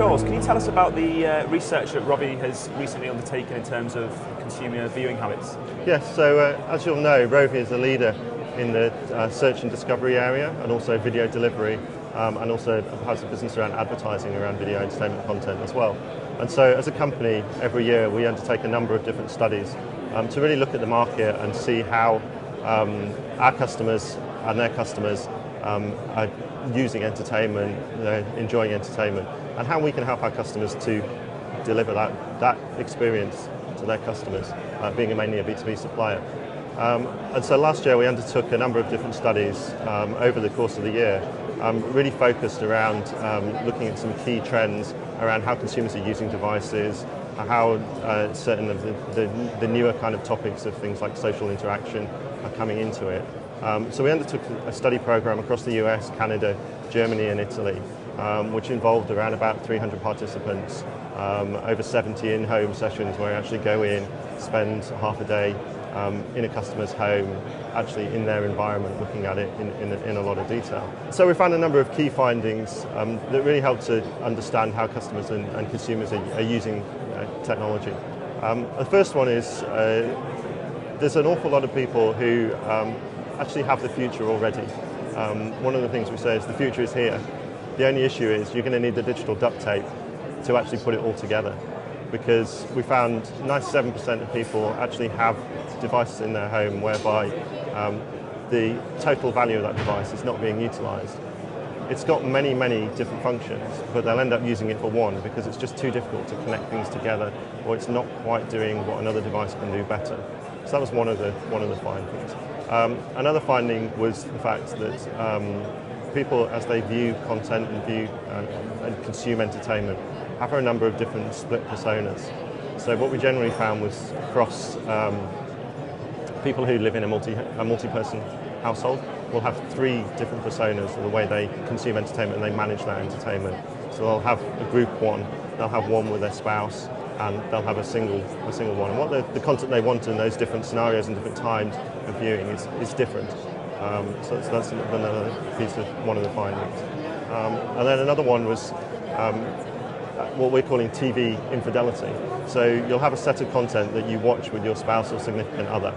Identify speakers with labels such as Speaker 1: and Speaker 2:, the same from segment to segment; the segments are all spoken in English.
Speaker 1: Dawes, can you tell us about the research that Rovi has recently undertaken in terms of consumer viewing habits?
Speaker 2: Yes, so as you'll know, Rovi is a leader in the search and discovery area, and also video delivery, and also has a business around advertising around video entertainment content as well. And so as a company, every year we undertake a number of different studies to really look at the market and see how our customers and their customers are using entertainment, enjoying entertainment, and how we can help our customers to deliver that experience to their customers, being mainly a B2B supplier. And so last year we undertook a number of different studies over the course of the year, really focused around looking at some key trends around how consumers are using devices, how certain of the newer kind of topics of things like social interaction are coming into it. So we undertook a study program across the US, Canada, Germany and Italy, which involved around about 300 participants, over 70 in-home sessions where we actually go in, spend half a day in a customer's home, actually in their environment, looking at it in a lot of detail. So we found a number of key findings that really help to understand how customers and consumers are using technology. The first one is there's an awful lot of people who actually have the future already. One of the things we say is the future is here. The only issue is you're going to need the digital duct tape to actually put it all together, because we found 97% of people actually have devices in their home whereby the total value of that device is not being utilised. It's got many, many different functions, but they'll end up using it for one because it's just too difficult to connect things together, or it's not quite doing what another device can do better. So that was one of the findings. Another finding was the fact that people, as they view content and view and consume entertainment, have a number of different split personas. So what we generally found was across people who live in a multi-person household will have 3 different personas of the way they consume entertainment and they manage that entertainment. So they'll have a group one, they'll have one with their spouse, and they'll have a single one. And what the content they want in those different scenarios and different times of viewing is different. So that's another piece of one of the findings. And then another one was what we're calling TV infidelity. So you'll have a set of content that you watch with your spouse or significant other.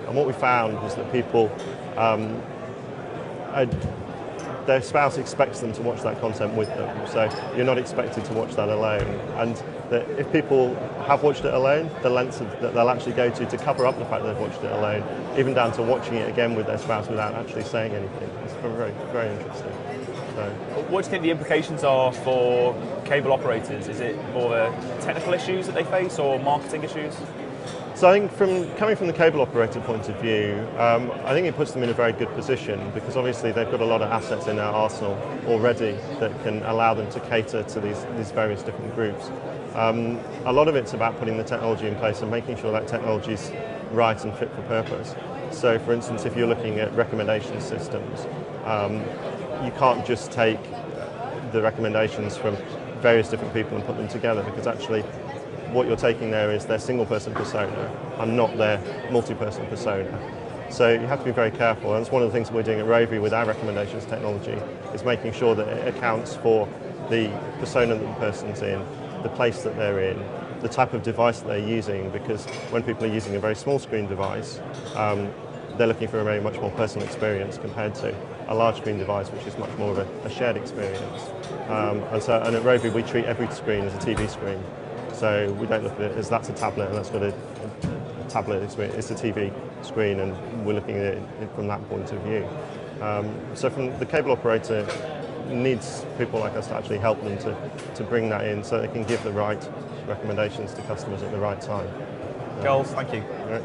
Speaker 2: And what we found was that people, their spouse expects them to watch that content with them. So you're not expected to watch that alone. And that if people have watched it alone, the lengths that they'll actually go to cover up the fact that they've watched it alone, even down to watching it again with their spouse without actually saying anything. It's very, very interesting. So,
Speaker 1: what do you think the implications are for cable operators? Is it more technical issues that they face or marketing issues?
Speaker 2: So I think coming from the cable operator point of view, I think it puts them in a very good position, because obviously they've got a lot of assets in their arsenal already that can allow them to cater to these various different groups. A lot of it's about putting the technology in place and making sure that technology is right and fit for purpose. So for instance, if you're looking at recommendation systems, you can't just take the recommendations from various different people and put them together, because actually what you're taking there is their single person persona and not their multi-person persona. So you have to be very careful, and it's one of the things we're doing at Rovi with our recommendations technology, is making sure that it accounts for the persona that the person's in, the place that they're in, the type of device that they're using, because when people are using a very small screen device, they're looking for a very much more personal experience compared to a large screen device, which is much more of a shared experience. And at Rovi we treat every screen as a TV screen. So we don't look at it as that's a tablet and that's got a tablet experience. It's a TV screen, and we're looking at it from that point of view. So from the cable operator needs people like us to actually help them to bring that in, so they can give the right recommendations to customers at the right time.
Speaker 1: Giles, thank you.
Speaker 2: Right.